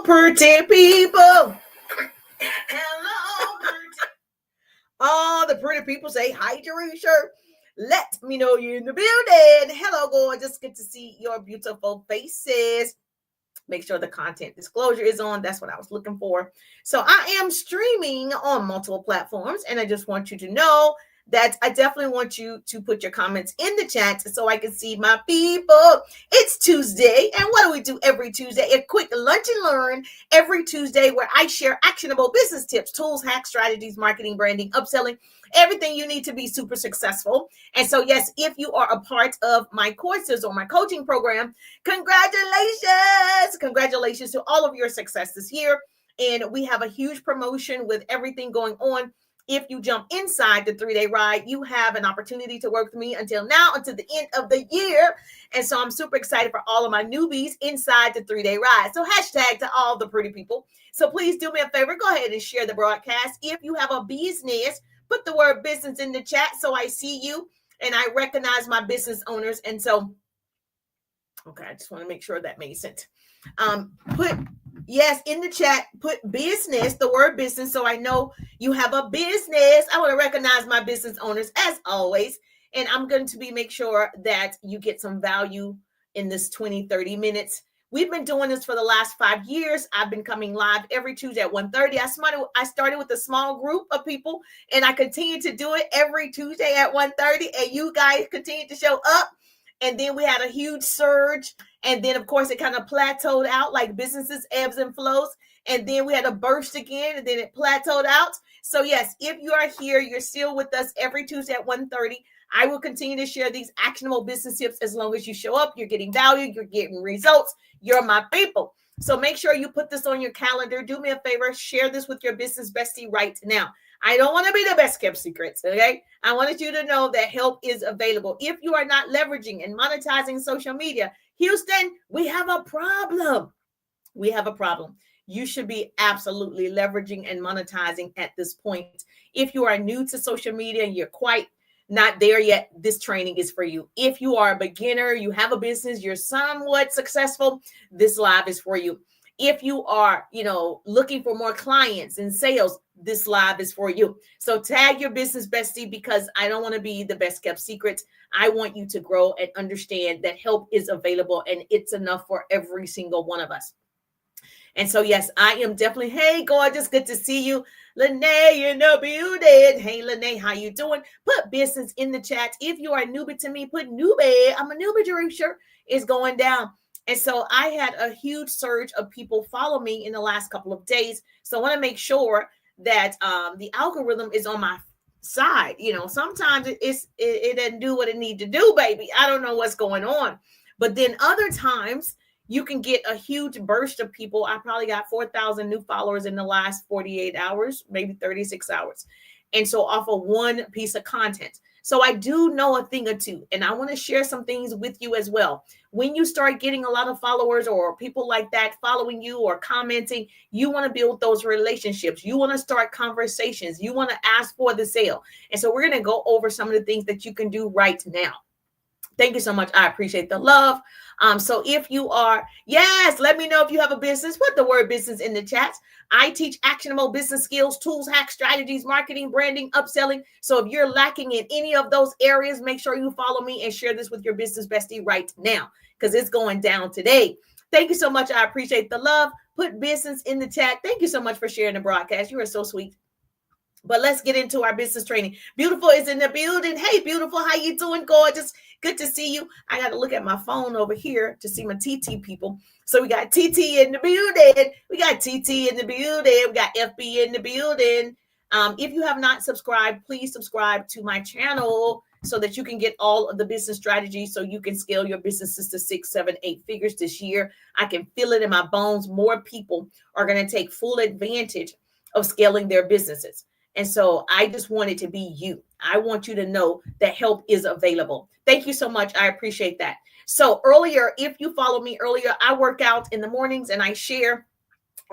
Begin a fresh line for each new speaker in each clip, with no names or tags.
pretty people. Hello, pretty. All the pretty people say hi, Teresa. Let me know you're in the building. Hello, gorgeous. Good to see your beautiful faces. Make sure the content disclosure is on. That's what I was looking for. So I am streaming on multiple platforms, and I just want you to know that I definitely want you to put your comments in the chat so I can see my people. It's Tuesday, and what do we do every Tuesday? A quick lunch and learn every Tuesday where I share actionable business tips, tools, hacks, strategies, marketing, branding, upselling, everything you need to be super successful. And so, yes, if you are a part of my courses or my coaching program, congratulations. Congratulations to all of your success this year. And we have a huge promotion with everything going on. If you jump inside the 3-day ride, you have an opportunity to work with me until the end of the year. And so I'm super excited for all of my newbies inside the 3-day ride. So hashtag to all the pretty people. So please do me a favor. Go ahead and share the broadcast. If you have a business, put the word business in the chat so I see you and I recognize my business owners. And so, okay, I just want to make sure that made sense. Put yes in the chat, put business, the word business, so I know you have a business. I want to recognize my business owners as always, and I'm going to make sure that you get some value in this 20-30 minutes. We've been doing this for the last 5 years. I've been coming live every Tuesday at 1:30. I started with a small group of people, and I continue to do it every Tuesday at 1:30, and you guys continue to show up. And then we had a huge surge. And then, of course, it kind of plateaued out like businesses ebbs and flows. And then we had a burst again, and then it plateaued out. So, yes, if you are here, you're still with us every Tuesday at 1:30. I will continue to share these actionable business tips as long as you show up. You're getting value. You're getting results. You're my people. So make sure you put this on your calendar. Do me a favor. Share this with your business bestie right now. I don't want to be the best kept secrets, okay? I wanted you to know that help is available. If you are not leveraging and monetizing social media, Houston, we have a problem. We have a problem. You should be absolutely leveraging and monetizing at this point. If you are new to social media and you're quite not there yet, this training is for you. If you are a beginner, you have a business, you're somewhat successful, this live is for you. If you are, looking for more clients and sales, this live is for you. So tag your business bestie, because I don't want to be the best kept secret. I want you to grow and understand that help is available and it's enough for every single one of us. And so, yes, I am definitely, hey, gorgeous, good to see you. Lene in the building. Hey, Lene, how you doing? Put business in the chat. If you are a newbie to me, put newbie. I'm a newbie, Teresa. It's going down. And so I had a huge surge of people follow me in the last couple of days. So I want to make sure that the algorithm is on my side. Sometimes it doesn't do what it needs to do, baby. I don't know what's going on. But then other times you can get a huge burst of people. I probably got 4,000 new followers in the last 48 hours, maybe 36 hours. And so off of one piece of content. So I do know a thing or two, and I want to share some things with you as well. When you start getting a lot of followers or people like that following you or commenting, you want to build those relationships. You want to start conversations. You want to ask for the sale. And so we're going to go over some of the things that you can do right now. Thank you so much. I appreciate the love. So if you are, yes, let me know if you have a business. Put the word business in the chat. I teach actionable business skills, tools, hacks, strategies, marketing, branding, upselling. So if you're lacking in any of those areas, make sure you follow me and share this with your business bestie right now, because it's going down today. Thank you so much. I appreciate the love. Put business in the chat. Thank you so much for sharing the broadcast. You are so sweet. But let's get into our business training. Beautiful is in the building. Hey, beautiful. How you doing? Gorgeous. Good to see you. I got to look at my phone over here to see my TT people. So we got TT in the building. We got TT in the building. We got FB in the building. If you have not subscribed, please subscribe to my channel so that you can get all of the business strategies so you can scale your businesses to 6, 7, 8 figures this year. I can feel it in my bones. More people are going to take full advantage of scaling their businesses. And so I just want it to be you. I want you to know that help is available. Thank you so much. I appreciate that. So earlier, if you follow me earlier, I work out in the mornings and I share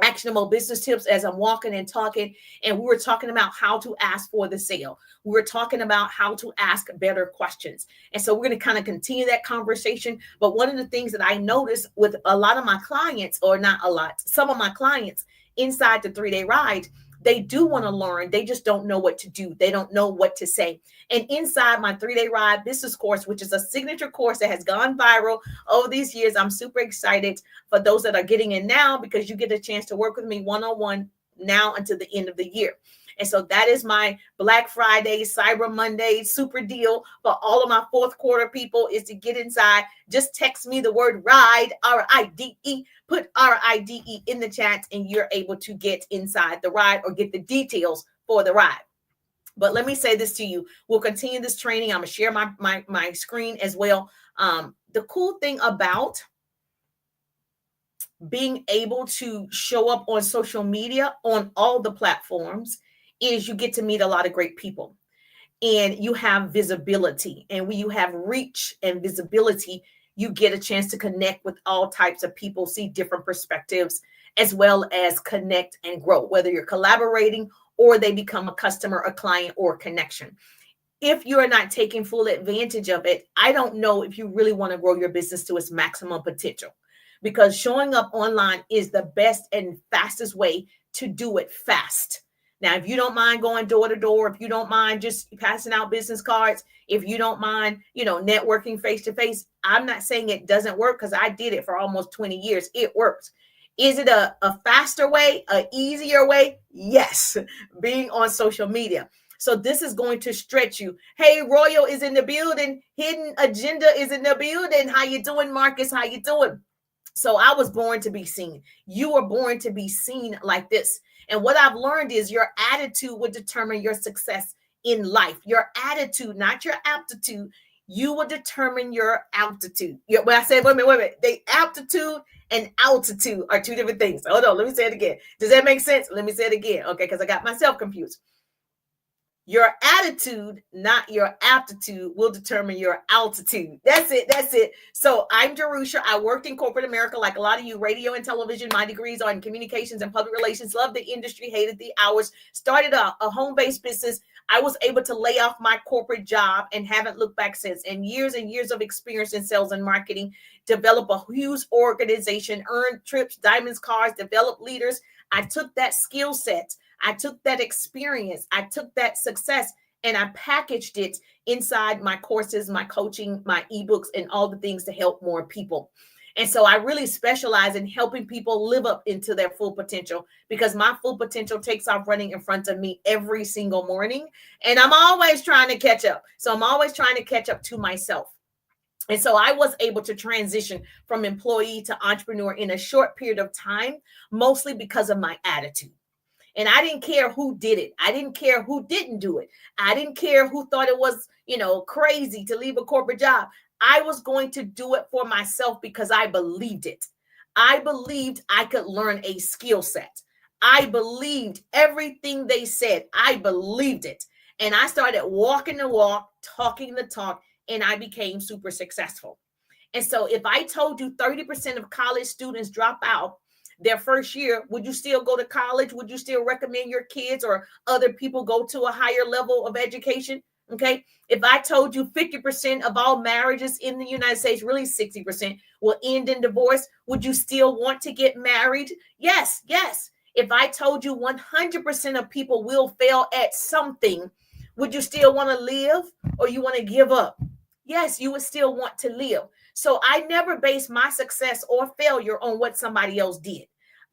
actionable business tips as I'm walking and talking. And we were talking about how to ask for the sale. We were talking about how to ask better questions. And so we're going to kind of continue that conversation. But one of the things that I noticed with a lot of my clients, or not a lot, some of my clients inside the 3-day ride, they do want to learn. They just don't know what to do. They don't know what to say. And inside my 3-day ride business course, which is a signature course that has gone viral over these years, I'm super excited for those that are getting in now, because you get a chance to work with me one-on-one now until the end of the year. And so that is my Black Friday, Cyber Monday super deal for all of my fourth quarter people, is to get inside. Just text me the word RIDE, RIDE, put RIDE in the chat, and you're able to get inside the ride or get the details for the ride. But let me say this to you. We'll continue this training. I'm going to share my screen as well. The cool thing about being able to show up on social media on all the platforms is you get to meet a lot of great people, and you have visibility. And when you have reach and visibility, you get a chance to connect with all types of people, see different perspectives, as well as connect and grow, whether you're collaborating or they become a customer, a client, or a connection. If you're not taking full advantage of it, I don't know if you really want to grow your business to its maximum potential, because showing up online is the best and fastest way to do it fast. Now, if you don't mind going door to door, if you don't mind just passing out business cards, if you don't mind, networking face to face, I'm not saying it doesn't work, because I did it for almost 20 years. It works. Is it a faster way, an easier way? Yes, being on social media. So this is going to stretch you. Hey, Royal is in the building. Hidden Agenda is in the building. How you doing, Marcus? How you doing? So I was born to be seen. You were born to be seen like this. And what I've learned is your attitude will determine your success in life. Your attitude, not your aptitude. You will determine your altitude. When I say, wait a minute, the aptitude and altitude are two different things. Hold on, let me say it again. Does that make sense? Let me say it again. Okay, because I got myself confused. Your attitude, not your aptitude, will determine your altitude. That's it. So I'm Jerusha. I worked in corporate America like a lot of you, radio and television. My degrees are in communications and public relations. Loved the industry, hated the hours. Started a home-based business. I was able to lay off my corporate job and haven't looked back since. And years of experience in sales and marketing. Develop a huge organization, earned trips, diamonds, cars, develop leaders. I took that skill set. I took that experience, I took that success, and I packaged it inside my courses, my coaching, my ebooks, and all the things to help more people. And so I really specialize in helping people live up into their full potential, because my full potential takes off running in front of me every single morning. And I'm always trying to catch up. So I'm always trying to catch up to myself. And so I was able to transition from employee to entrepreneur in a short period of time, mostly because of my attitude. And I didn't care who did it. I didn't care who didn't do it. I didn't care who thought it was, crazy to leave a corporate job. I was going to do it for myself because I believed it. I believed I could learn a skill set. I believed everything they said. I believed it. And I started walking the walk, talking the talk, and I became super successful. And so if I told you 30% of college students drop out their first year, would you still go to college? Would you still recommend your kids or other people go to a higher level of education? Okay. If I told you 50% of all marriages in the United States, really 60%, will end in divorce, would you still want to get married? Yes. If I told you 100% of people will fail at something, would you still want to live, or you want to give up? Yes, you would still want to live. So I never base my success or failure on what somebody else did.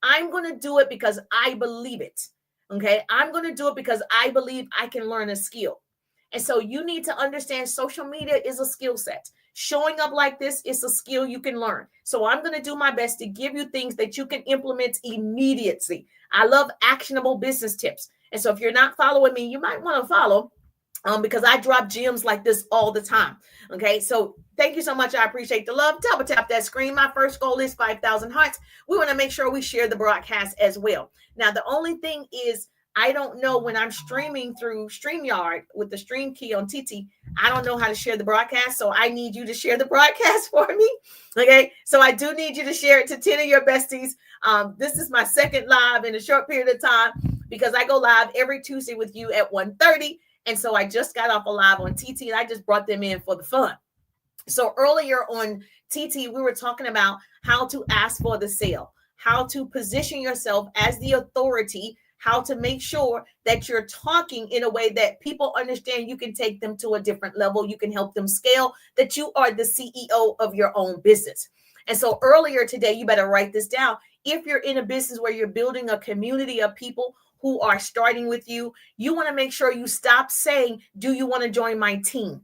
I'm going to do it because I believe it. Okay. I'm going to do it because I believe I can learn a skill. And so you need to understand social media is a skill set. Showing up like this is a skill you can learn. So I'm going to do my best to give you things that you can implement immediately. I love actionable business tips. And so if you're not following me, you might want to follow. Because I drop gems like this all the time. Okay, so thank you so much. I appreciate the love. Double tap that screen. My first goal is 5,000 hearts. We want to make sure we share the broadcast as well. Now, the only thing is I don't know when I'm streaming through StreamYard with the stream key on TT. I don't know how to share the broadcast. So I need you to share the broadcast for me. Okay. So I do need you to share it to 10 of your besties. This is my second live in a short period of time because I go live every Tuesday with you at 1:30. And so I just got off a live on TT and I just brought them in for the fun. So earlier on TT, we were talking about how to ask for the sale, how to position yourself as the authority, how to make sure that you're talking in a way that people understand you can take them to a different level, you can help them scale, that you are the CEO of your own business. And so earlier today, you better write this down. If you're in a business where you're building a community of people who are starting with you, you want to make sure you stop saying, do you want to join my team?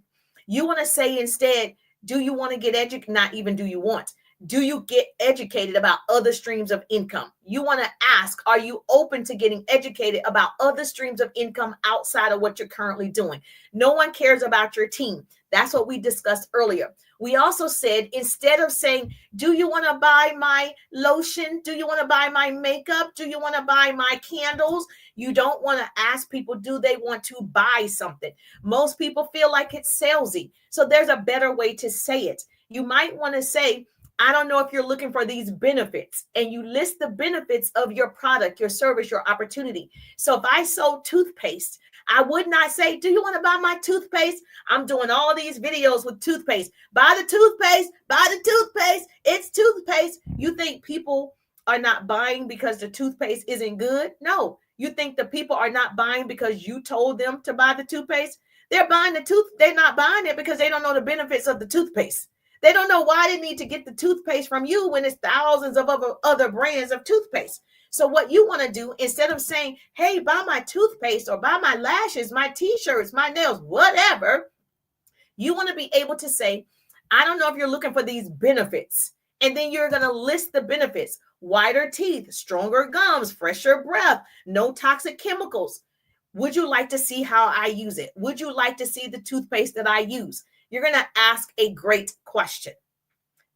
You want to say instead, do you want to get educated? Not even do you want. Do you get educated about other streams of income? You want to ask, are you open to getting educated about other streams of income outside of what you're currently doing? No one cares about your team. That's what we discussed earlier. We also said, instead of saying, do you want to buy my lotion? Do you want to buy my makeup? Do you want to buy my candles? You don't want to ask people, do they want to buy something? Most people feel like it's salesy. So there's a better way to say it. You might want to say, I don't know if you're looking for these benefits, and you list the benefits of your product, your service, your opportunity. So if I sold toothpaste, I would not say, do you want to buy my toothpaste? I'm doing all these videos with toothpaste. Buy the toothpaste, buy the toothpaste. It's toothpaste. You think people are not buying because the toothpaste isn't good? No. You think the people are not buying because you told them to buy the toothpaste? They're buying they're not buying it because they don't know the benefits of the toothpaste. They don't know why they need to get the toothpaste from you when it's thousands of other brands of toothpaste. So what you want to do, instead of saying, hey, buy my toothpaste or buy my lashes, my t-shirts, my nails, whatever, you want to be able to say, I don't know if you're looking for these benefits. And then you're going to list the benefits: whiter teeth, stronger gums, fresher breath, no toxic chemicals. Would you like to see how I use it? Would you like to see the toothpaste that I use? You're going to ask a great question.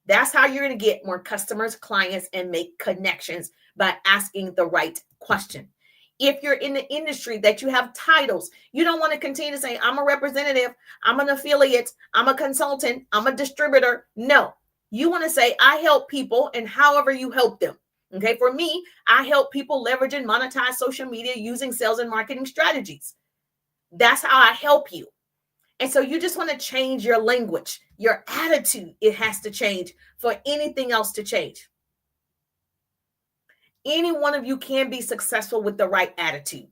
That's how you're going to get more customers, clients, and make connections, by asking the right question. If you're in the industry that you have titles, you don't want to continue to say, I'm a representative, I'm an affiliate, I'm a consultant, I'm a distributor. No, you want to say, I help people, and however you help them. Okay, for me, I help people leverage and monetize social media using sales and marketing strategies. That's how I help you. And so you just want to change your language, your attitude. It has to change for anything else to change. Any one of you can be successful with the right attitude.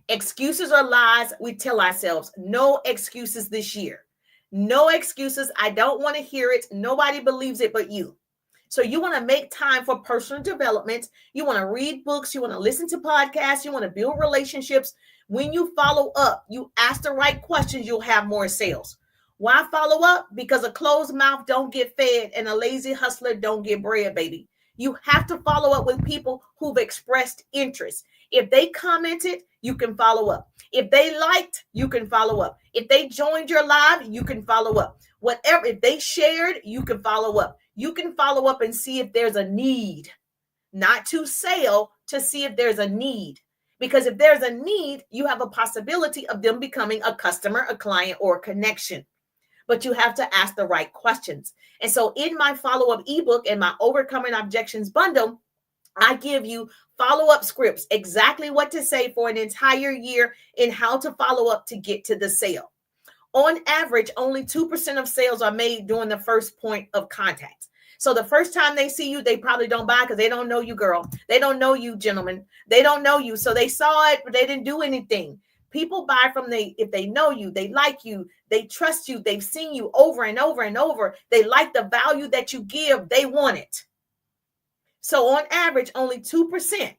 Excuses or lies, we tell ourselves, no excuses this year. No excuses. I don't want to hear it. Nobody believes it but you. So you want to make time for personal development. You want to read books. You want to listen to podcasts. You want to build relationships. When you follow up, you ask the right questions, you'll have more sales. Why follow up? Because a closed mouth don't get fed, and a lazy hustler don't get bread, baby. You have to follow up with people who've expressed interest. If they commented, you can follow up. If they liked, you can follow up. If they joined your live, you can follow up. Whatever, if they shared, you can follow up. You can follow up and see if there's a need, not to sell, to see if there's a need. Because if there's a need, you have a possibility of them becoming a customer, a client, or a connection. But you have to ask the right questions. And so in my follow-up ebook and my Overcoming Objections bundle, I give you follow-up scripts, exactly what to say for an entire year and how to follow up to get to the sale. On average, only 2% of sales are made during the first point of contact. So the first time they see you, they probably don't buy because they don't know you, girl. They don't know you, gentlemen. They don't know you. So they saw it, but they didn't do anything. People buy from if they know you, they like you, they trust you, they've seen you over and over and over. They like the value that you give. They want it. So on average, only 2%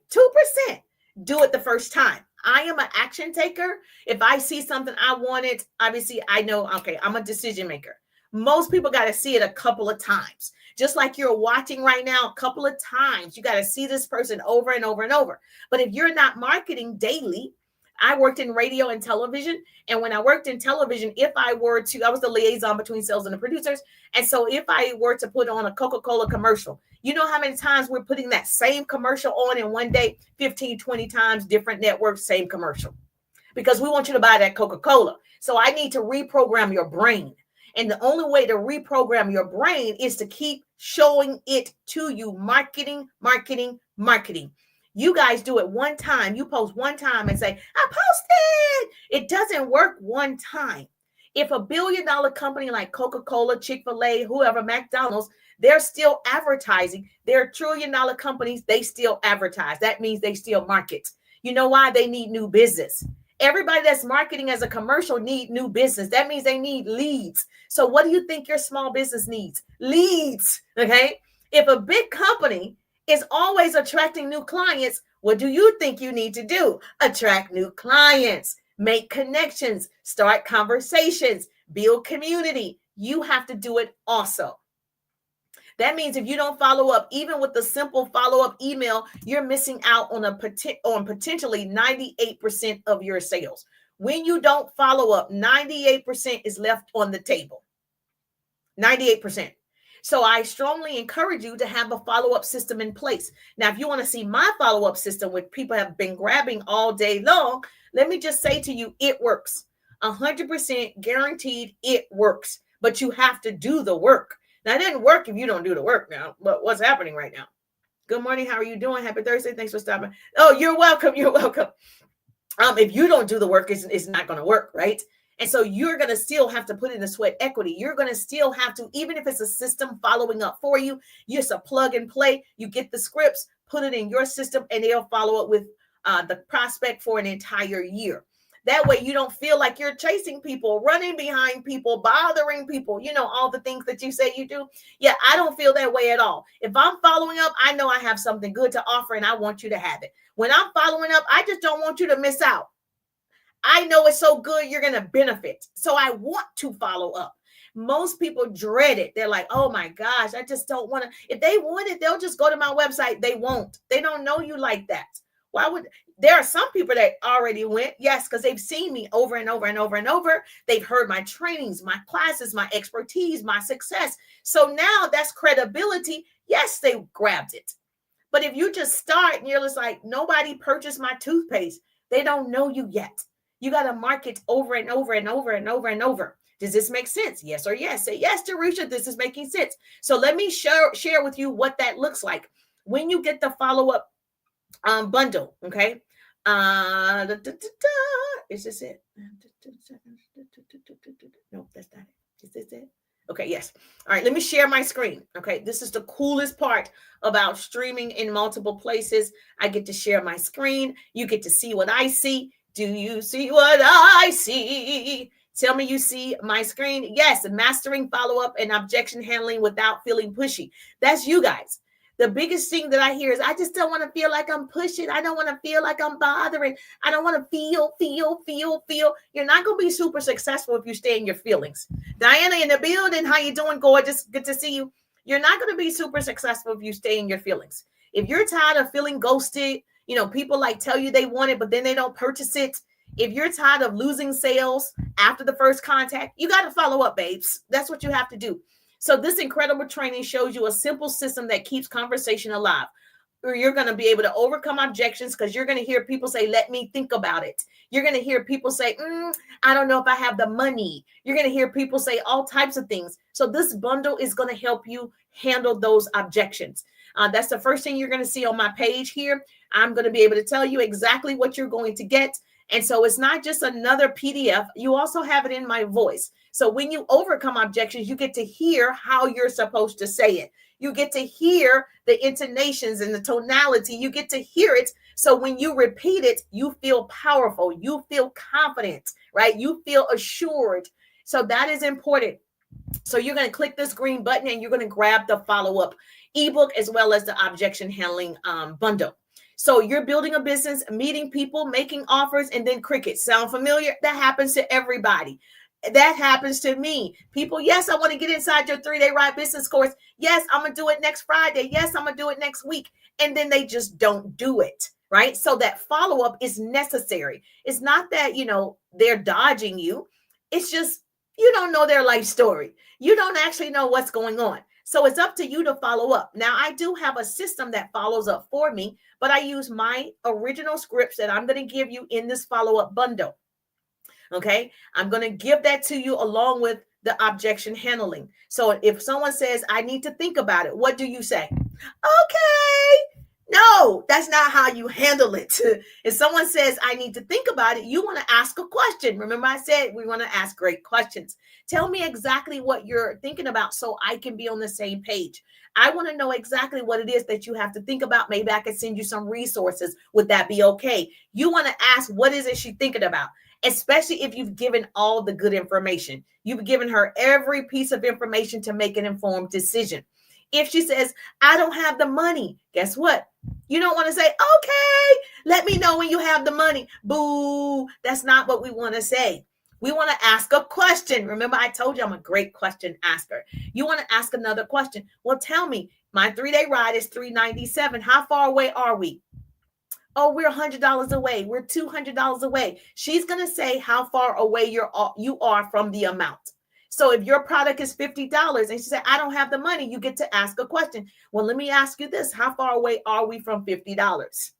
do it the first time. I am an action taker. If I see something I wanted, obviously I know, okay, I'm a decision maker. Most people got to see it a couple of times. Just like you're watching right now, a couple of times, you got to see this person over and over and over. But if you're not marketing daily, I worked in radio and television. And when I worked in television, I was the liaison between sales and the producers. And so if I were to put on a Coca-Cola commercial, you know how many times we're putting that same commercial on in one day, 15, 20 times, different networks, same commercial, because we want you to buy that Coca-Cola. So I need to reprogram your brain. And the only way to reprogram your brain is to keep showing it to you. Marketing, marketing, marketing. You guys do it one time. You post one time and say, I posted. It doesn't work one time. If a $1 billion company like Coca-Cola, Chick-fil-A, whoever, McDonald's, they're still advertising. They're $1 trillion companies. They still advertise. That means they still market. You know why? They need new business. Everybody that's marketing as a commercial need new business. That means they need leads. So what do you think your small business needs? Leads. Okay. If a big company is always attracting new clients, what do you think you need to do? Attract new clients, make connections, start conversations, build community. You have to do it also. That means if you don't follow up, even with the simple follow-up email, you're missing out on potentially 98% of your sales. When you don't follow up, 98% is left on the table. 98%. So I strongly encourage you to have a follow-up system in place. Now, if you want to see my follow-up system, which people have been grabbing all day long, let me just say to you, it works. 100% guaranteed it works, but you have to do the work. Now, it didn't work if you don't do the work now, but what's happening right now? Good morning. How are you doing? Happy Thursday. Thanks for stopping. Oh, you're welcome. You're welcome. If you don't do the work, it's not going to work, right? And so you're going to still have to put in the sweat equity. You're going to still have to, even if it's a system following up for you, just a plug and play. You get the scripts, put it in your system, and they'll follow up with the prospect for an entire year. That way you don't feel like you're chasing people, running behind people, bothering people, all the things that you say you do. Yeah, I don't feel that way at all. If I'm following up, I know I have something good to offer and I want you to have it. When I'm following up, I just don't want you to miss out. I know it's so good, you're going to benefit. So I want to follow up. Most people dread it. They're like, oh my gosh, I just don't want to. If they want it, they'll just go to my website. They won't. They don't know you like that. Why would there are some people that already went? Yes, because they've seen me over and over and over and over. They've heard my trainings, my classes, my expertise, my success. So now that's credibility. Yes, they grabbed it. But if you just start and you're just like, nobody purchased my toothpaste, they don't know you yet. You got to market over and over and over and over and over. Does this make sense? Yes or yes. Say yes, Teresa, this is making sense. So let me share with you what that looks like. When you get the follow-up bundle, okay? Is this it? No, that's not it. Is this it? Okay, yes. All right, let me share my screen. Okay, this is the coolest part about streaming in multiple places. I get to share my screen. You get to see what I see. Do you see what I see? Tell me you see my screen. Yes, mastering follow-up and objection handling without feeling pushy. That's you guys. The biggest thing that I hear is I just don't want to feel like I'm pushing. I don't want to feel like I'm bothering. I don't want to feel. You're not going to be super successful if you stay in your feelings. Diana in the building. How you doing, gorgeous? Good to see you. You're not going to be super successful if you stay in your feelings. If you're tired of feeling ghosted, people like tell you they want it, but then they don't purchase it. If you're tired of losing sales after the first contact, you got to follow up, babes. That's what you have to do. So this incredible training shows you a simple system that keeps conversation alive. You're going to be able to overcome objections because you're going to hear people say, let me think about it. You're going to hear people say, I don't know if I have the money. You're going to hear people say all types of things. So this bundle is going to help you handle those objections. That's the first thing you're going to see on my page here. I'm going to be able to tell you exactly what you're going to get. And so it's not just another PDF. You also have it in my voice. So when you overcome objections, you get to hear how you're supposed to say it. You get to hear the intonations and the tonality. You get to hear it. So when you repeat it, you feel powerful. You feel confident, right? You feel assured. So that is important. So you're going to click this green button and you're going to grab the follow-up ebook as well as the objection handling bundle. So you're building a business, meeting people, making offers, and then crickets. Sound familiar? That happens to everybody. That happens to me. People, yes, I want to get inside your 3-day ride business course. Yes, I'm going to do it next Friday. Yes, I'm going to do it next week. And then they just don't do it. right? So that follow-up is necessary. It's not that, they're dodging you. It's just you don't know their life story. You don't actually know what's going on. So it's up to you to follow up. Now, I do have a system that follows up for me, but I use my original scripts that I'm going to give you in this follow-up bundle. Okay, I'm going to give that to you along with the objection handling. So if someone says, I need to think about it, what do you say? Okay. No, that's not how you handle it. If someone says, I need to think about it, you want to ask a question. Remember, I said we want to ask great questions. Tell me exactly what you're thinking about so I can be on the same page. I want to know exactly what it is that you have to think about. Maybe I can send you some resources. Would that be okay? You want to ask, what is it she's thinking about? Especially if you've given all the good information. You've given her every piece of information to make an informed decision. If she says, I don't have the money, guess what? You don't want to say, okay, let me know when you have the money. Boo, that's not what we want to say. We want to ask a question. Remember, I told you I'm a great question asker. You want to ask another question. Well, tell me, my 3-day ride is $397. How far away are we? Oh, we're $100 away. We're $200 away. She's going to say how far away you are from the amount. So if your product is $50 and she said, I don't have the money, you get to ask a question. Well, let me ask you this. How far away are we from $50?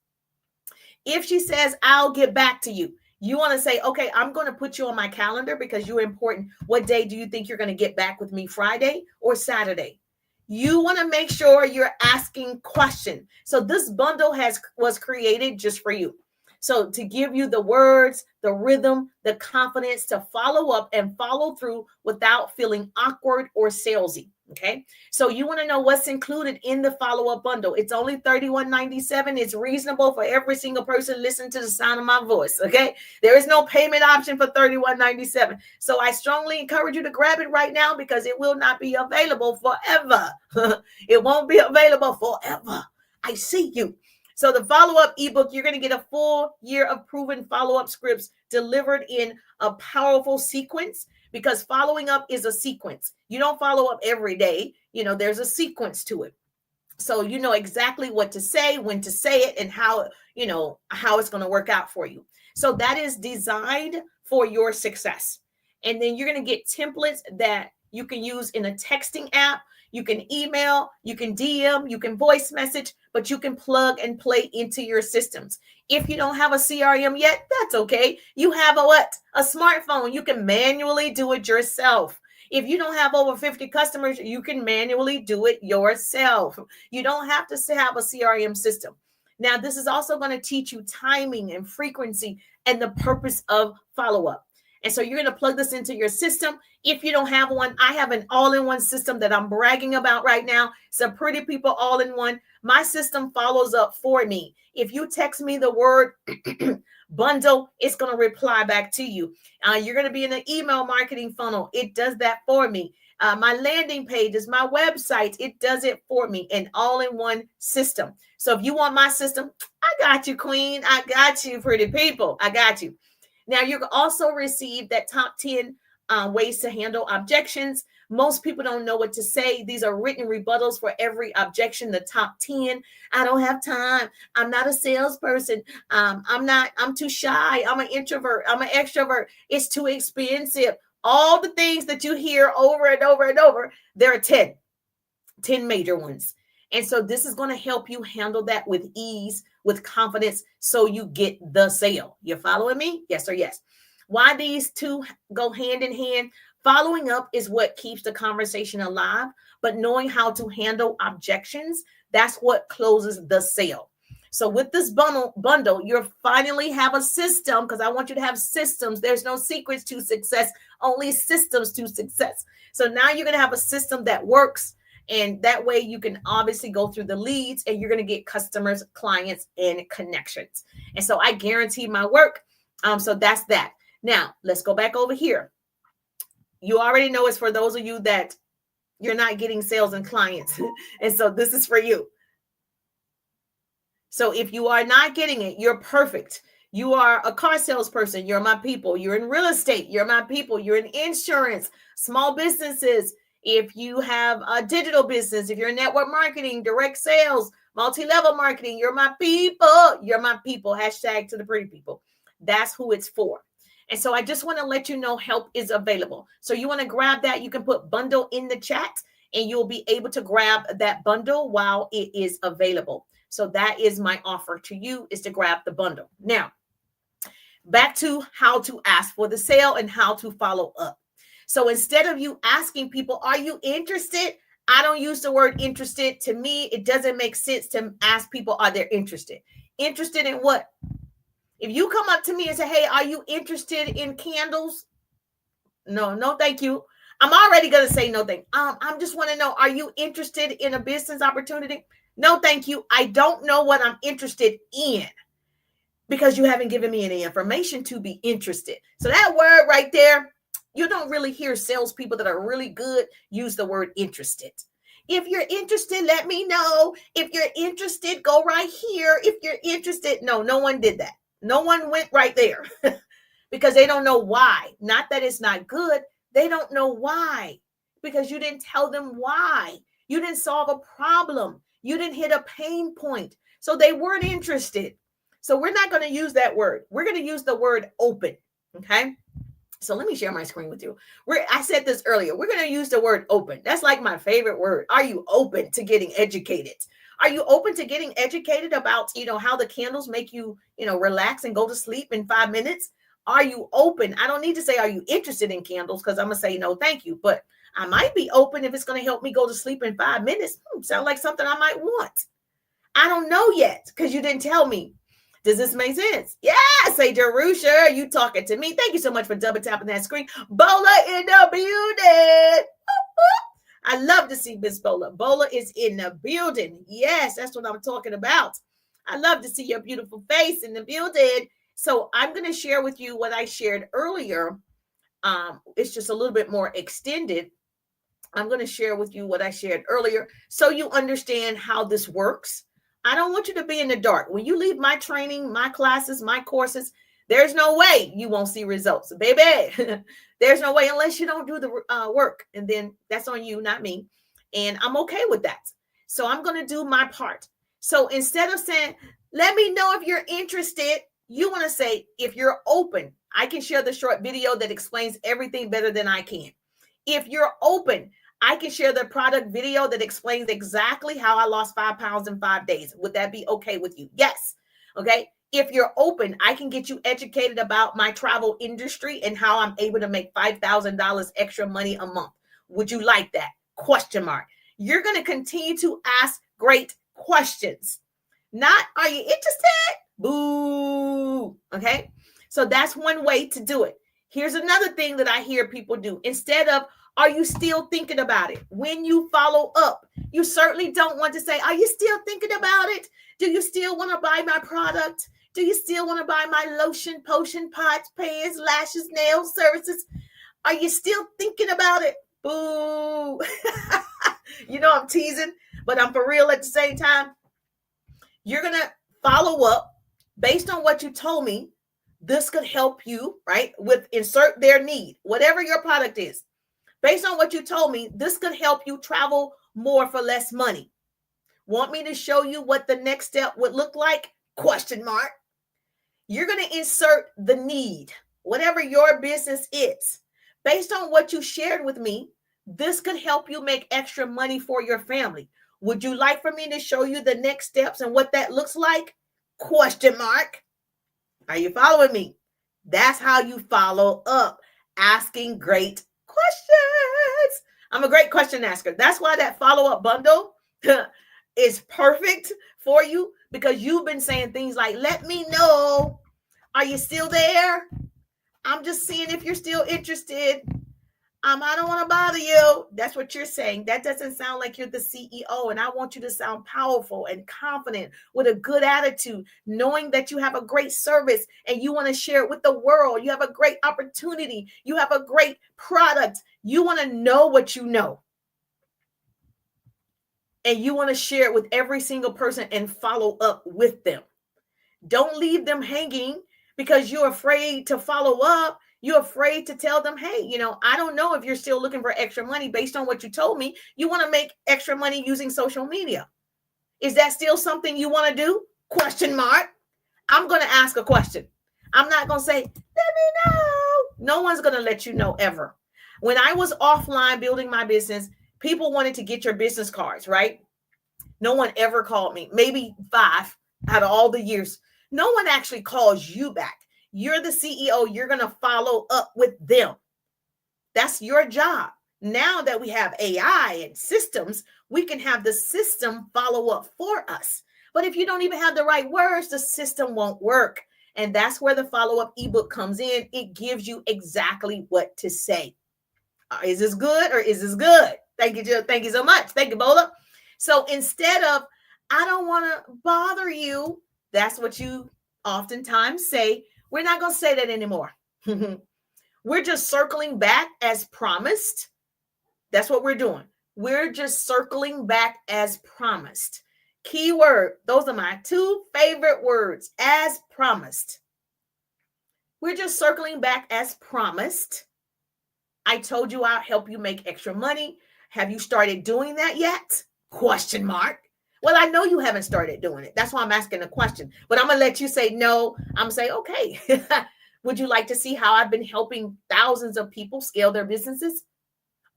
If she says, I'll get back to you, you want to say, okay, I'm going to put you on my calendar because you're important. What day do you think you're going to get back with me, Friday or Saturday? You want to make sure you're asking questions. So this bundle was created just for you. So to give you the words, the rhythm, the confidence to follow up and follow through without feeling awkward or salesy. Okay. So you want to know what's included in the follow-up bundle. It's only $31.97. It's reasonable for every single person listening to the sound of my voice. Okay. There is no payment option for $31.97. So I strongly encourage you to grab it right now because it will not be available forever. It won't be available forever. I see you. So the follow-up ebook, you're going to get a full year of proven follow-up scripts delivered in a powerful sequence, because following up is a sequence. You don't follow up every day. There's a sequence to it. So you know exactly what to say, when to say it, and how it's going to work out for you. So that is designed for your success. And then you're going to get templates that you can use in a texting app. You can email, you can DM, you can voice message, but you can plug and play into your systems. If you don't have a CRM yet, that's okay. You have a smartphone. You can manually do it yourself. If you don't have over 50 customers, you can manually do it yourself. You don't have to have a CRM system. Now, this is also going to teach you timing and frequency and the purpose of follow-up. And so you're going to plug this into your system. If you don't have one, I have an all-in-one system that I'm bragging about right now. It's a Pretty People all-in-one. My system follows up for me. If you text me the word bundle, it's going to reply back to you. You're going to be in an email marketing funnel. It does that for me. My landing pages, my websites, it does it for me. An all-in-one system. So if you want my system, I got you, queen. I got you, Pretty People. I got you. Now, you can also receive that top 10 ways to handle objections. Most people don't know what to say. These are written rebuttals for every objection. The top 10. I don't have time. I'm not a salesperson. I'm too shy. I'm an introvert. I'm an extrovert. It's too expensive. All the things that you hear over and over and over, there are 10 major ones. And so this is going to help you handle that with ease, with confidence, so you get the sale. You're following me? Yes or yes. Why these two go hand in hand? Following up is what keeps the conversation alive, but knowing how to handle objections, that's what closes the sale. So with this bundle, you finally have a system, because I want you to have systems. There's no secrets to success, only systems to success. So now you're going to have a system that works. And that way you can obviously go through the leads and you're going to get customers, clients, and connections. And so I guarantee my work. So that's that. Now, let's go back over here. You already know it's for those of you that you're not getting sales and clients. And so this is for you. So if you are not getting it, you're perfect. You are a car salesperson. You're my people. You're in real estate. You're my people. You're in insurance, small businesses. If you have a digital business, if you're in network marketing, direct sales, Multi-level marketing. You're my people. You're my people. Hashtag to the pretty people. That's who it's for. And so I just want to let you know help is available. So you want to grab that. You can put bundle in the chat and you'll be able to grab that bundle while it is available. So that is my offer to you, is to grab the bundle. Now, back to how to ask for the sale and how to follow up. So instead of you asking people, are you interested? I don't use the word interested. To me, it doesn't make sense to ask people, are they interested? Interested in what? If you come up to me and say, hey, are you interested in candles? No, thank you. I'm already going to say no, thank you. I'm just want to know, are you interested in a business opportunity? No, thank you. I don't know what I'm interested in because you haven't given me any information to be interested. So that word right there, you don't really hear salespeople that are really good use the word interested. If you're interested, let me know. If you're interested, go right here. If you're interested, no one did that. No one went right there because they don't know why. Not that it's not good. They don't know why because you didn't tell them why. You didn't solve a problem. You didn't hit a pain point. So they weren't interested. So we're not going to use that word. We're going to use the word open. Okay. So let me share my screen with you. I said this earlier. We're going to use the word open. That's like my favorite word. Are you open to getting educated? Are you open to getting educated about, how the candles make you, relax and go to sleep in 5 minutes? Are you open? I don't need to say, are you interested in candles? Because I'm going to say, no, thank you. But I might be open if it's going to help me go to sleep in 5 minutes. Sound like something I might want. I don't know yet because you didn't tell me. Does this make sense? Yeah, say Jerusha, you talking to me. Thank you so much for double tapping that screen. Bola in the building. I love to see Miss Bola. Bola is in the building. Yes, that's what I'm talking about. I love to see your beautiful face in the building. So I'm going to share with you what I shared earlier. It's just a little bit more extended. I'm going to share with you what I shared earlier so you understand how this works. I don't want you to be in the dark. When you leave my training, my classes, my courses, there's no way you won't see results, baby. There's no way unless you don't do the work. And then that's on you, not me. And I'm okay with that. So I'm going to do my part. So instead of saying, let me know if you're interested, you want to say, if you're open, I can share the short video that explains everything better than I can. If you're open, I can share the product video that explains exactly how I lost 5 pounds in 5 days. Would that be okay with you? Yes. Okay. If you're open, I can get you educated about my travel industry and how I'm able to make $5,000 extra money a month. Would you like that? Question mark. You're going to continue to ask great questions. Not, are you interested? Boo. Okay. So that's one way to do it. Here's another thing that I hear people do. Instead of, are you still thinking about it? When you follow up, you certainly don't want to say, are you still thinking about it? Do you still want to buy my product? Do you still want to buy my lotion, potion, pots, pans, lashes, nails, services? Are you still thinking about it? Boo. I'm teasing, but I'm for real at the same time. You're going to follow up based on what you told me. This could help you, right? With insert their need, whatever your product is. Based on what you told me, this could help you travel more for less money. Want me to show you what the next step would look like? Question mark. You're going to insert the need, whatever your business is. Based on what you shared with me, this could help you make extra money for your family. Would you like for me to show you the next steps and what that looks like? Question mark. Are you following me? That's how you follow up, asking great questions. I'm a great question asker. That's why that follow-up bundle is perfect for you, because you've been saying things like, let me know. Are you still there? I'm just seeing if you're still interested. I don't want to bother you. That's what you're saying. That doesn't sound like you're the CEO. And I want you to sound powerful and confident with a good attitude, knowing that you have a great service and you want to share it with the world. You have a great opportunity. You have a great product. You want to know what you know. And you want to share it with every single person and follow up with them. Don't leave them hanging because you're afraid to follow up. You're afraid to tell them, hey, I don't know if you're still looking for extra money based on what you told me. You want to make extra money using social media. Is that still something you want to do? Question mark. I'm going to ask a question. I'm not going to say, let me know. No one's going to let you know ever. When I was offline building my business, people wanted to get your business cards, right? No one ever called me. Maybe 5 out of all the years. No one actually calls you back. You're the CEO. You're going to follow up with them. That's your job. Now that we have AI and systems, we can have the system follow up for us. But if you don't even have the right words, the system won't work. And that's where the follow-up ebook comes in. It gives you exactly what to say. Is this good or is this good? Thank you, Jill. Thank you so much. Thank you, Bola. So instead of, I don't want to bother you, that's what you oftentimes say. We're not going to say that anymore. We're just circling back as promised. That's what we're doing. We're just circling back as promised. Keyword. Those are my 2 favorite words, as promised. We're just circling back as promised. I told you I'll help you make extra money. Have you started doing that yet? Question mark. Well, I know you haven't started doing it. That's why I'm asking the question. But I'm going to let you say no. I'm going to say, okay. Would you like to see how I've been helping thousands of people scale their businesses?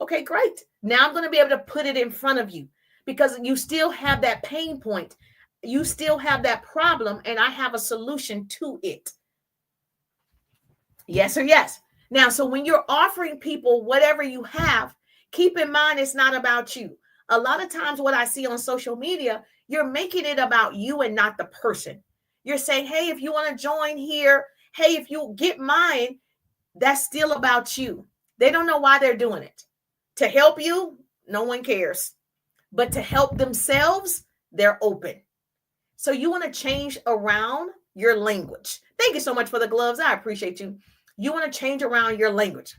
Okay, great. Now I'm going to be able to put it in front of you because you still have that pain point. You still have that problem, and I have a solution to it. Yes or yes. Now, so when you're offering people whatever you have, keep in mind it's not about you. A lot of times what I see on social media, you're making it about you and not the person. You're saying, hey, if you want to join here, hey, if you get mine, that's still about you. They don't know why they're doing it. To help you, no one cares. But to help themselves, they're open. So you want to change around your language. Thank you so much for the gloves. I appreciate you. You want to change around your language.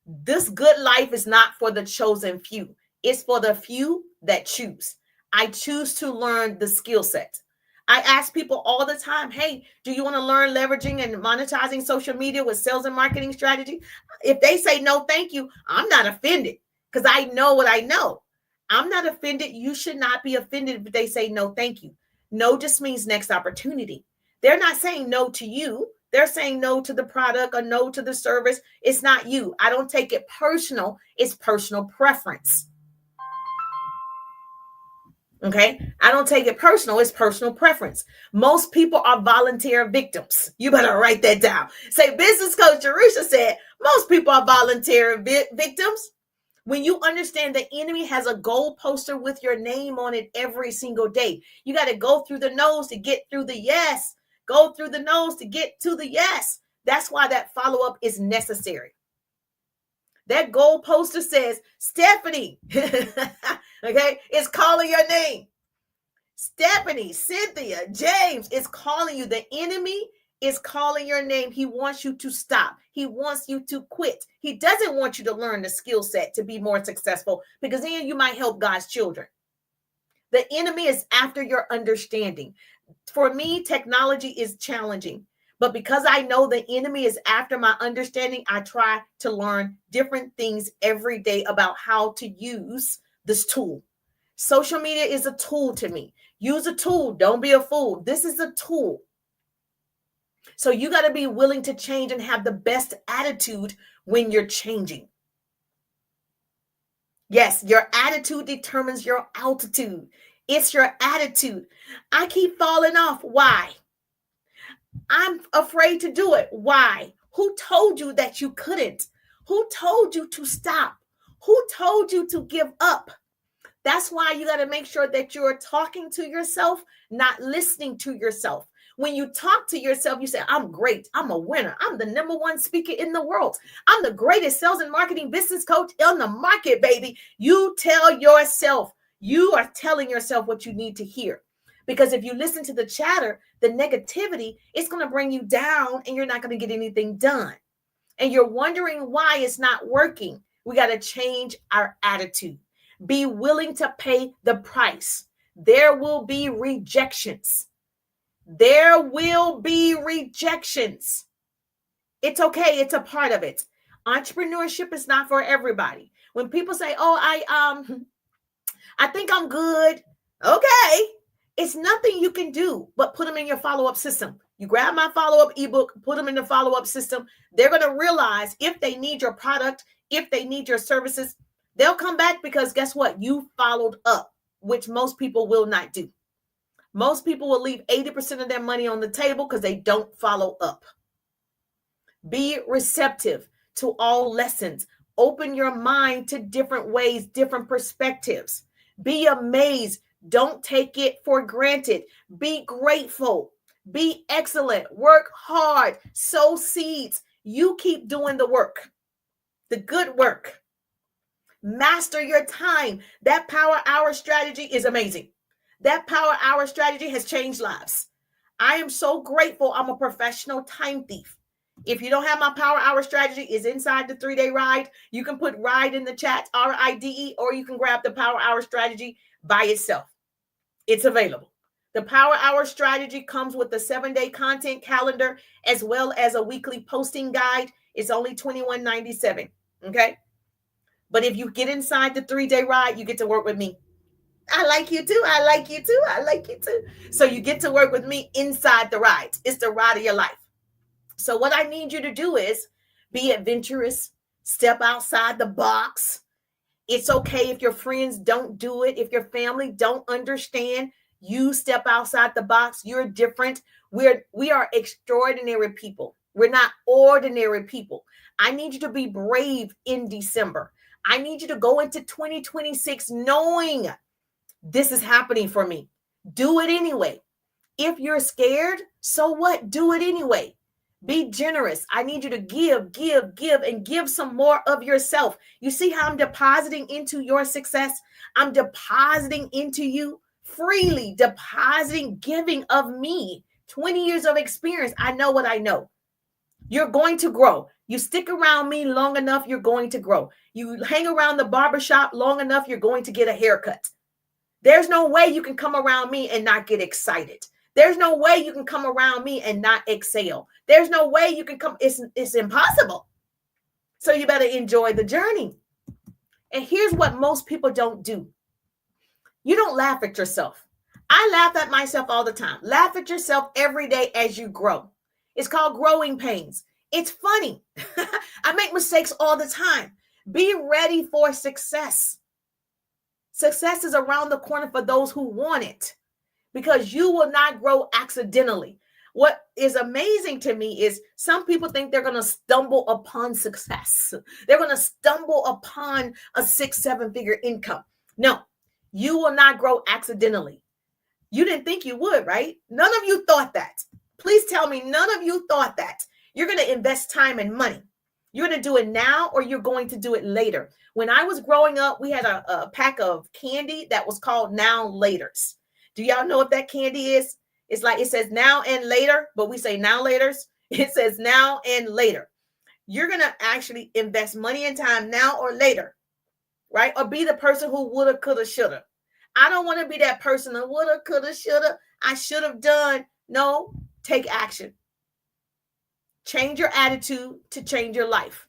This good life is not for the chosen few. It's for the few that choose. I choose to learn the skill set. I ask people all the time, hey, do you want to learn leveraging and monetizing social media with sales and marketing strategy? If they say no, thank you, I'm not offended because I know what I know. I'm not offended. You should not be offended if they say no, thank you. No just means next opportunity. They're not saying no to you. They're saying no to the product or no to the service. It's not you. I don't take it personal. It's personal preference. Okay, I don't take it personal. It's personal preference. Most people are volunteer victims. You better write that down. Say, business coach Jerusha said, most people are volunteer victims. When you understand the enemy has a goal poster with your name on it every single day, you got to go through the nose to get through the yes. Go through the nose to get to the yes. That's why that follow-up is necessary. That goal poster says, Stephanie, okay, is calling your name. Stephanie, Cynthia, James is calling you. The enemy is calling your name. He wants you to stop. He wants you to quit. He doesn't want you to learn the skill set to be more successful because then you might help God's children. The enemy is after your understanding. For me, technology is challenging. But because I know the enemy is after my understanding, I try to learn different things every day about how to use this tool. Social media is a tool to me. Use a tool. Don't be a fool. This is a tool. So you got to be willing to change and have the best attitude when you're changing. Yes, your attitude determines your altitude. It's your attitude. I keep falling off. Why? I'm afraid to do it. Why? Who told you that you couldn't? Who told you to stop? Who told you to give up? That's why you got to make sure that you're talking to yourself, not listening to yourself. When you talk to yourself, you say, I'm great. I'm a winner. I'm the #1 speaker in the world. I'm the greatest sales and marketing business coach in the market, baby. You tell yourself, you are telling yourself what you need to hear. Because if you listen to the chatter, the negativity, it's going to bring you down and you're not going to get anything done. And you're wondering why it's not working. We got to change our attitude. Be willing to pay the price. There will be rejections. There will be rejections. It's okay. It's a part of it. Entrepreneurship is not for everybody. When people say, oh, I think I'm good. Okay. It's nothing you can do but put them in your follow-up system. You grab my follow-up ebook, put them in the follow-up system. They're going to realize if they need your product, if they need your services, they'll come back because guess what? You followed up, which most people will not do. Most people will leave 80% of their money on the table because they don't follow up. Be receptive to all lessons. Open your mind to different ways, different perspectives. Be amazed. Don't take it for granted. Be grateful. Be excellent. Work hard. Sow seeds. You keep doing the work, the good work. Master your time. That power hour strategy is amazing. That power hour strategy has changed lives. I am so grateful. I'm a professional time thief. If you don't have my power hour strategy, is inside the 3-day ride. You can put ride in the chat, RIDE, or you can grab the power hour strategy by itself. It's available. The power hour strategy comes with the 7-day content calendar as well as a weekly posting guide. It's only $21.97. Okay. But if you get inside the 3-day ride, you get to work with me. I like you too. I like you too. I like you too. So you get to work with me inside the ride. It's the ride of your life. So what I need you to do is be adventurous, step outside the box. It's okay if your friends don't do it, if your family don't understand. You step outside the box. You're different. We are extraordinary people. We're not ordinary people. I need you to be brave in December. I need you to go into 2026 knowing this is happening for me. Do it anyway. If you're scared, so what? Do it anyway. Be generous. I need you to give, and give some more of yourself. You see how I'm depositing into your success? I'm depositing into you freely, depositing, giving of me. 20 years of experience. I know what I know. You're going to grow. You stick around me long enough, you're going to grow. You hang around the barbershop long enough, you're going to get a haircut. There's no way you can come around me and not get excited. There's no way you can come around me and not excel. There's no way you can come. It's impossible. So you better enjoy the journey. And here's what most people don't do. You don't laugh at yourself. I laugh at myself all the time. Laugh at yourself every day as you grow. It's called growing pains. It's funny. I make mistakes all the time. Be ready for success. Success is around the corner for those who want it, because you will not grow accidentally. What is amazing to me is some people think they're going to stumble upon success. They're going to stumble upon a 6-7-figure income. No, you will not grow accidentally. You didn't think you would, right? None of you thought that. Please tell me none of you thought that. You're going to invest time and money. You're going to do it now or you're going to do it later. When I was growing up, we had a pack of candy that was called Now Laters. Do y'all know what that candy is? It's like it says now and later, but we say now laters. It says now and later. You're going to actually invest money and time now or later, right? Or be the person who woulda, coulda, shoulda. I don't want to be that person that woulda, coulda, shoulda. I should have done. No, take action. Change your attitude to change your life.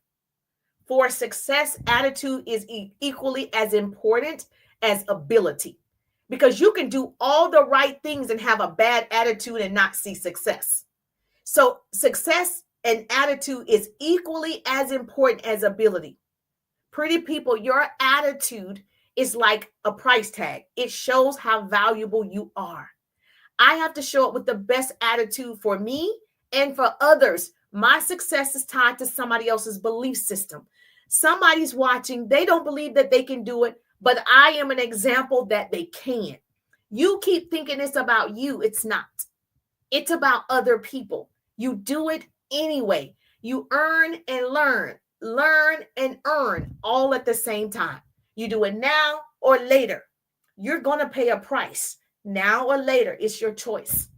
For success, attitude is equally as important as ability, because you can do all the right things and have a bad attitude and not see success. So success and attitude is equally as important as ability. Pretty people, your attitude is like a price tag. It shows how valuable you are. I have to show up with the best attitude for me and for others. My success is tied to somebody else's belief system. Somebody's watching. They don't believe that they can do it, but I am an example that they can. You keep thinking it's about you. It's not. It's about other people. You do it anyway. You earn and learn and earn all at the same time. You do it now or later. You're going to pay a price now or later. It's your choice.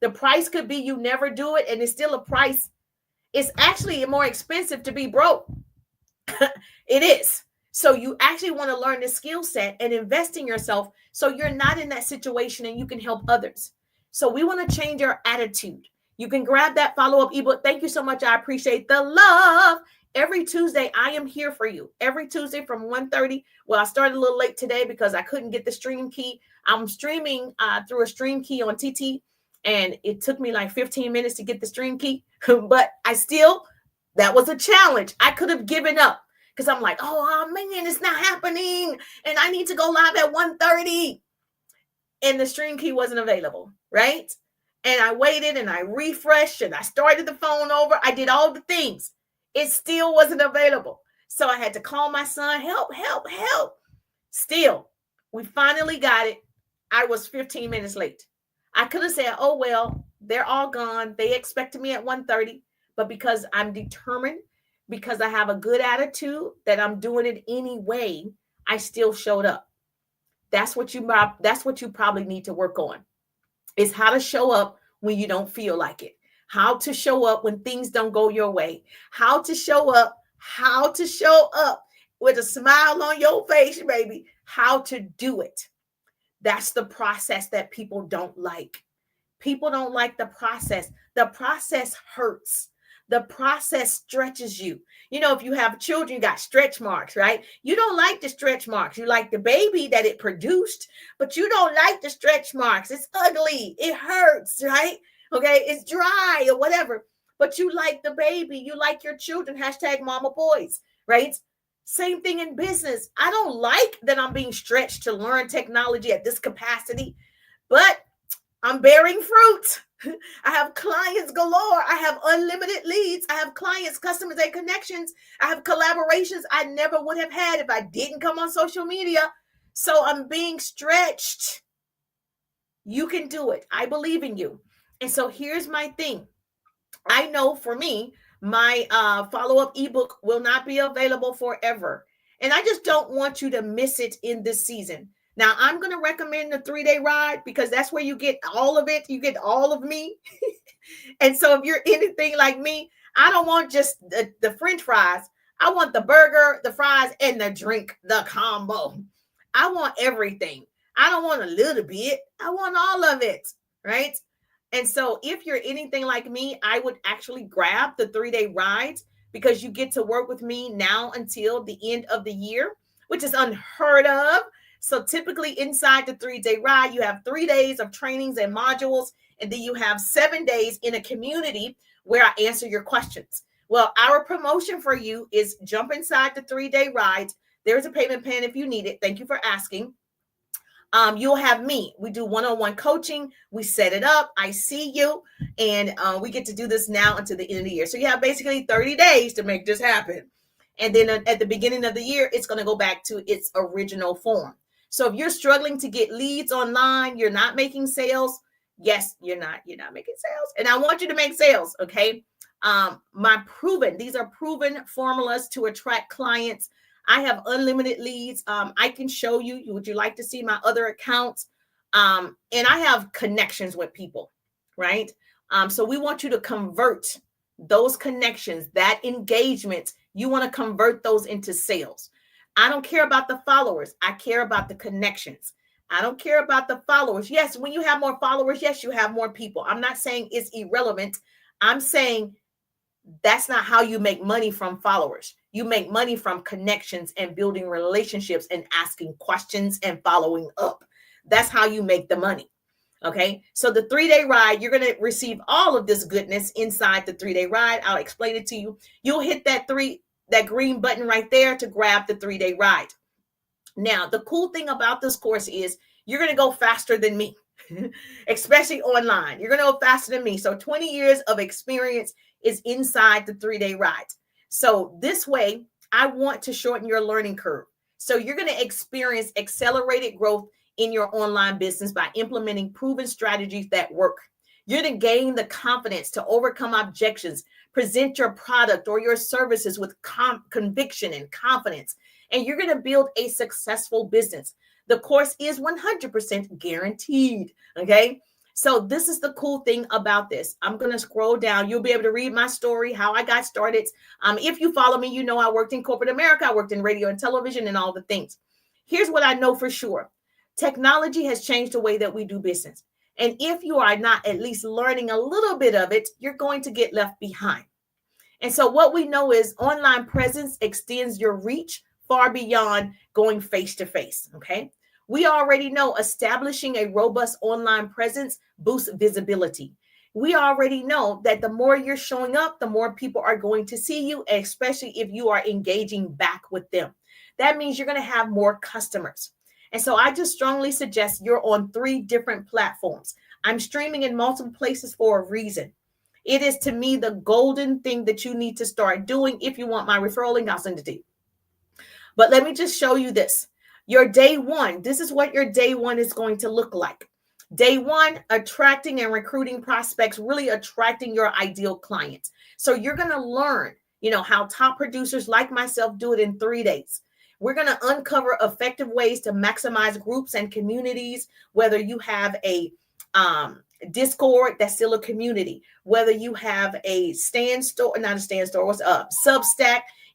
The price could be you never do it and it's still a price. It's actually more expensive to be broke. It is. So you actually want to learn the skill set and invest in yourself so you're not in that situation and you can help others. So we want to change our attitude. You can grab that follow-up ebook. Thank you so much. I appreciate the love. Every Tuesday, I am here for you. Every Tuesday from 1:30. Well, I started a little late today because I couldn't get the stream key. I'm streaming through a stream key on TT, and it took me like 15 minutes to get the stream key, but that was a challenge. I could have given up because I'm like, oh man, it's not happening, and I need to go live at 1:30, and the stream key wasn't available, right? And I waited and I refreshed and I started the phone over. I did all the things. It still wasn't available. So I had to call my son, help. Still, we finally got it. I was 15 minutes late. I could have said, oh, well, they're all gone. They expected me at 1:30. But because I'm determined, because I have a good attitude that I'm doing it anyway, I still showed up. That's what you probably need to work on, is how to show up when you don't feel like it, how to show up when things don't go your way, how to show up with a smile on your face, baby, how to do it. That's the process that people don't like. People don't like the process. The process hurts. The process stretches you. You know, if you have children, you got stretch marks, right? You don't like the stretch marks. You like the baby that it produced, but you don't like the stretch marks. It's ugly. It hurts, right? Okay, it's dry or whatever. But you like the baby. You like your children. Hashtag mama boys, right? Same thing in business. I don't like that I'm being stretched to learn technology at this capacity, but I'm bearing fruit. I have clients galore. I have unlimited leads. I have clients, customers, and connections. I have collaborations I never would have had if I didn't come on social media. So I'm being stretched. You can do it. I believe in you. And so here's my thing. I know for me, my follow-up ebook will not be available forever. And I just don't want you to miss it in this season. Now, I'm going to recommend the 3-day ride because that's where you get all of it. You get all of me. And so if you're anything like me, I don't want just the French fries. I want the burger, the fries, and the drink, the combo. I want everything. I don't want a little bit. I want all of it, right? And so if you're anything like me, I would actually grab the 3-day rides because you get to work with me now until the end of the year, which is unheard of. So typically inside the 3-day ride, you have 3 days of trainings and modules, and then you have 7 days in a community where I answer your questions. Well, our promotion for you is jump inside the 3-day rides. There's a payment plan if you need it. Thank you for asking. You'll have me. We do one-on-one coaching. We set it up. I see you, and we get to do this now until the end of the year. So you have basically 30 days to make this happen. And then at the beginning of the year, it's going to go back to its original form. So if you're struggling to get leads online, you're not making sales. Yes, you're not making sales. And I want you to make sales, okay? These are proven formulas to attract clients. I have unlimited leads. I can show you. Would you like to see my other accounts? And I have connections with people, right? So we want you to convert those connections, that engagement. You want to convert those into sales. I don't care about the followers. I care about the connections. I don't care about the followers. Yes, when you have more followers, yes, you have more people. I'm not saying it's irrelevant. I'm saying that's not how you make money from followers. You make money from connections and building relationships and asking questions and following up. That's how you make the money. Okay. So the 3-day ride, you're going to receive all of this goodness inside the 3-day ride. I'll explain it to you. You'll hit that green button right there to grab the 3-day ride. Now, the cool thing about this course is you're going to go faster than me, especially online. You're going to go faster than me. So 20 years of experience is inside the 3-day ride. So this way, I want to shorten your learning curve. So you're going to experience accelerated growth in your online business by implementing proven strategies that work. You're going to gain the confidence to overcome objections, present your product or your services with conviction and confidence, and you're going to build a successful business. The course is 100% guaranteed, okay? So this is the cool thing about this. I'm going to scroll down. You'll be able to read my story, how I got started. If you follow me, you know I worked in corporate America. I worked in radio and television and all the things. Here's what I know for sure. Technology has changed the way that we do business. And if you are not at least learning a little bit of it, you're going to get left behind. And so what we know is online presence extends your reach far beyond going face to face. Okay. We already know establishing a robust online presence boosts visibility. We already know that the more you're showing up, the more people are going to see you, especially if you are engaging back with them. That means you're going to have more customers. And so I just strongly suggest you're on 3 different platforms. I'm streaming in multiple places for a reason. It is, to me, the golden thing that you need to start doing. If you want my referral link, I'll send it to you. But let me just show you this. Your day one, this is what your day one is going to look like. Day one, attracting and recruiting prospects, really attracting your ideal clients. So you're going to learn, how top producers like myself do it in 3 days. We're going to uncover effective ways to maximize groups and communities, whether you have a Discord, that's still a community, whether you have a Substack,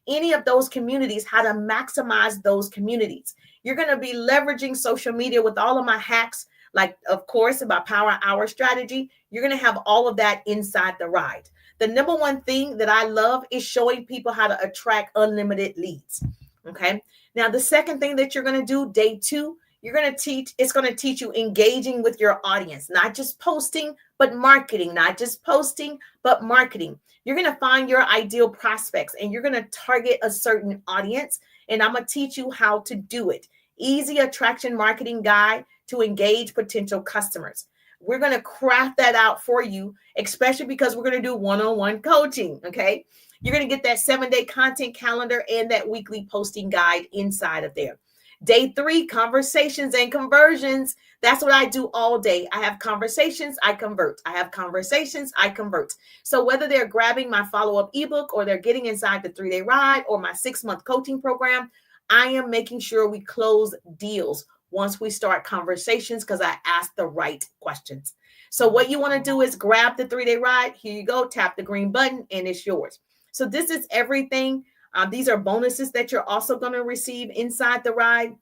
any of those communities, how to maximize those communities. You're going to be leveraging social media with all of my hacks, like, of course, about Power Hour strategy. You're going to have all of that inside the ride. The number one thing that I love is showing people how to attract unlimited leads. Okay. Now, the second thing that you're going to do, day 2, it's going to teach you engaging with your audience, not just posting, but marketing, not just posting, but marketing. You're going to find your ideal prospects and you're going to target a certain audience. And I'm going to teach you how to do it. Easy attraction marketing guide to engage potential customers. We're going to craft that out for you, especially because we're going to do one-on-one coaching. Okay. You're going to get that 7-day content calendar and that weekly posting guide inside of there. Day 3, conversations and conversions. That's what I do all day. I have conversations, I convert. I have conversations, I convert. So whether they're grabbing my follow-up ebook or they're getting inside the 3-day ride or my 6-month coaching program, I am making sure we close deals once we start conversations because I ask the right questions. So what you want to do is grab the 3-day ride. Here you go. Tap the green button and it's yours. So this is everything. These are bonuses that you're also going to receive inside the ride.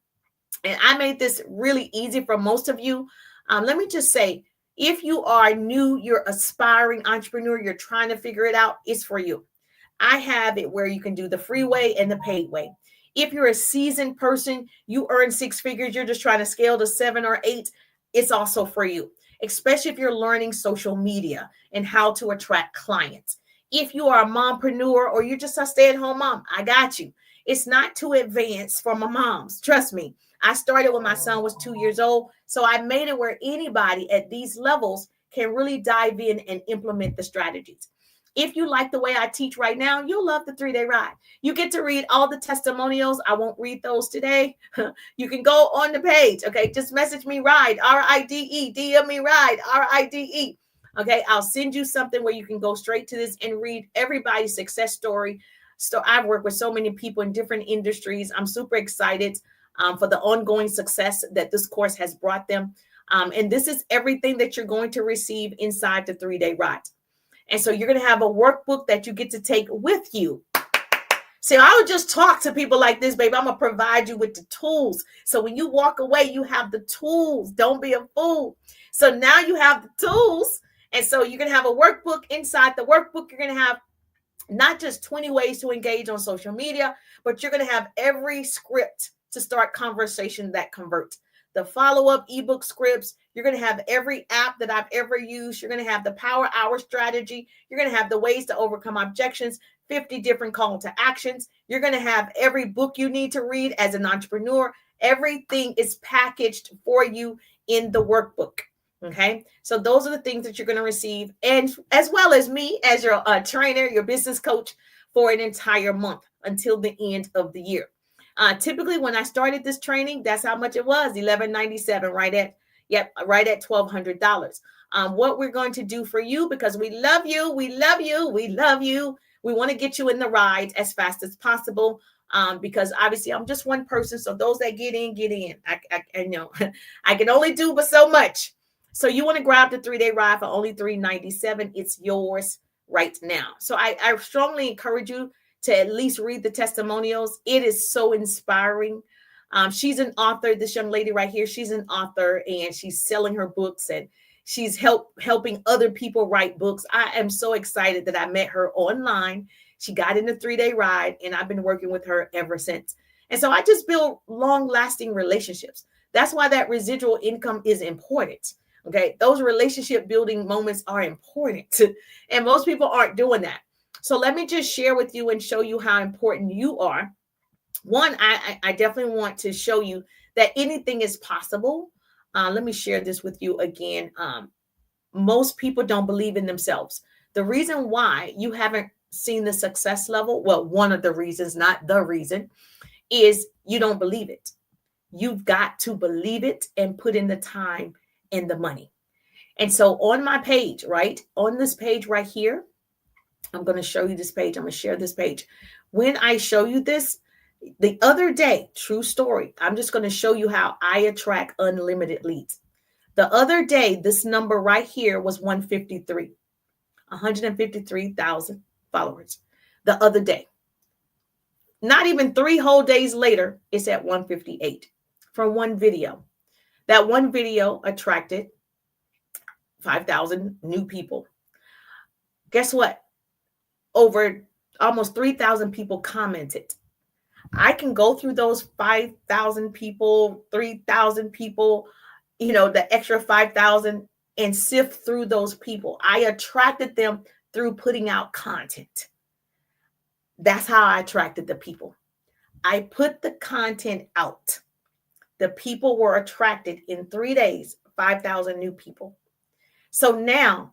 And I made this really easy for most of you. Let me just say, if you are new, you're aspiring entrepreneur, you're trying to figure it out, it's for you. I have it where you can do the free way and the paid way. If you're a seasoned person, you earn 6 figures, you're just trying to scale to 7 or 8, it's also for you, especially if you're learning social media and how to attract clients. If you are a mompreneur or you're just a stay-at-home mom, I got you. It's not too advanced for my moms. Trust me. I started when my son was 2 years old. So I made it where anybody at these levels can really dive in and implement the strategies. If you like the way I teach right now, you'll love the 3-day ride. You get to read all the testimonials. I won't read those today. You can go on the page. Okay. Just message me RIDE, RIDE, DM me RIDE, RIDE. Okay, I'll send you something where you can go straight to this and read everybody's success story. So I've worked with so many people in different industries. I'm super excited for the ongoing success that this course has brought them. And this is everything that you're going to receive inside the 3-day ride. And so you're going to have a workbook that you get to take with you. See, I would just talk to people like this, baby. I'm going to provide you with the tools. So when you walk away, you have the tools. Don't be a fool. So now you have the tools. And so you're going to have a workbook. Inside the workbook, you're going to have not just 20 ways to engage on social media, but you're going to have every script to start conversation that converts. The follow-up ebook scripts. You're going to have every app that I've ever used. You're going to have the Power Hour strategy. You're going to have the ways to overcome objections, 50 different call to actions. You're going to have every book you need to read as an entrepreneur. Everything is packaged for you in the workbook. Okay, so those are the things that you're going to receive, and as well as me as your trainer, your business coach for an entire month until the end of the year. Typically, when I started this training, that's how much it was, $11.97, right at $1,200. What we're going to do for you, because we love you, we want to get you in the ride as fast as possible. Because obviously I'm just one person, so those that get in. I know I can only do but so much. So you want to grab the 3-day ride for only $397. It's yours right now. So I strongly encourage you to at least read the testimonials. It is so inspiring. She's an author. This young lady right here, she's an author and she's selling her books and she's helping other people write books. I am so excited that I met her online. She got in the 3-day ride and I've been working with her ever since. And so I just build long-lasting relationships. That's why that residual income is important. Okay. Those relationship building moments are important. And most people aren't doing that. So let me just share with you and show you how important you are. One, I definitely want to show you that anything is possible. Let me share this with you again. Most people don't believe in themselves. The reason why you haven't seen the success level, well, one of the reasons, not the reason, is you don't believe it. You've got to believe it and put in the time and the money. And so on my page, right, on this page right here, I'm going to show you this page. I'm going to share this page. When I show you this, the other day, true story, I'm just going to show you how I attract unlimited leads. The other day, this number right here was 153,000 followers. The other day, not even 3 whole days later, it's at 158 from one video. That one video attracted 5,000 new people. Guess what? Over almost 3,000 people commented. I can go through those 5,000 people, 3,000 people, the extra 5,000, and sift through those people. I attracted them through putting out content. That's how I attracted the people. I put the content out. The people were attracted in 3 days, 5,000 new people. So now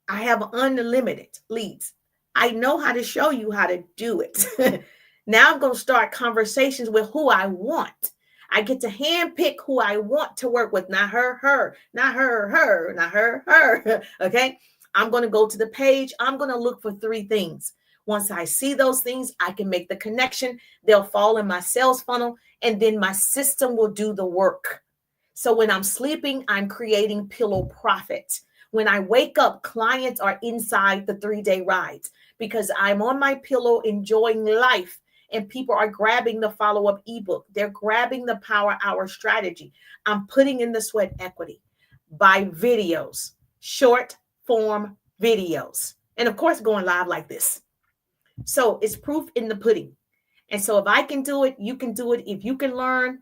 I have unlimited leads. I know how to show you how to do it. Now I'm going to start conversations with who I want. I get to handpick who I want to work with. Not her, not her, not her. Okay. I'm going to go to the page. I'm going to look for 3 things. Once I see those things, I can make the connection. They'll fall in my sales funnel, and then my system will do the work. So when I'm sleeping, I'm creating pillow profit. When I wake up, clients are inside the 3-day rides because I'm on my pillow enjoying life. And people are grabbing the follow-up ebook. They're grabbing the Power Hour strategy. I'm putting in the sweat equity by videos, short form videos. And of course, going live like this. So it's proof in the pudding. And so if I can do it, you can do it. If you can learn,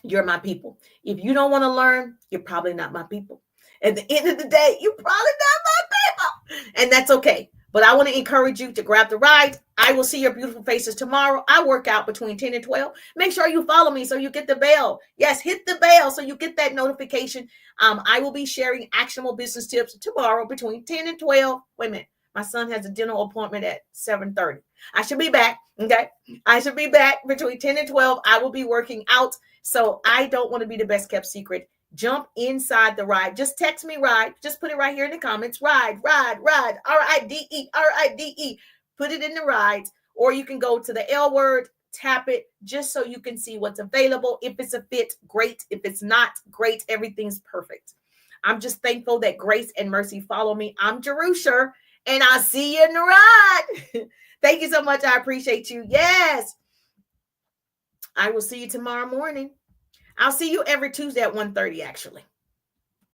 you're my people. If you don't want to learn, you're probably not my people. At the end of the day, you're probably not my people. And that's okay. But I want to encourage you to grab the ride. I will see your beautiful faces tomorrow. I work out between 10 and 12. Make sure you follow me so you get the bell. Yes, hit the bell so you get that notification. I will be sharing actionable business tips tomorrow between 10 and 12. Wait a minute. My son has a dental appointment at 7:30. I should be back. Okay. I should be back between 10 and 12. I will be working out. So I don't want to be the best kept secret. Jump inside the ride. Just text me ride. Just put it right here in the comments. Ride. RIDE. RIDE. Put it in the rides. Or you can go to the L word, tap it just so you can see what's available. If it's a fit, great. If it's not, great. Everything's perfect. I'm just thankful that grace and mercy follow me. I'm Jerusha, and I'll see you in the ride. Thank you so much. I appreciate you. Yes. I will see you tomorrow morning. I'll see you every Tuesday at 1:30, actually.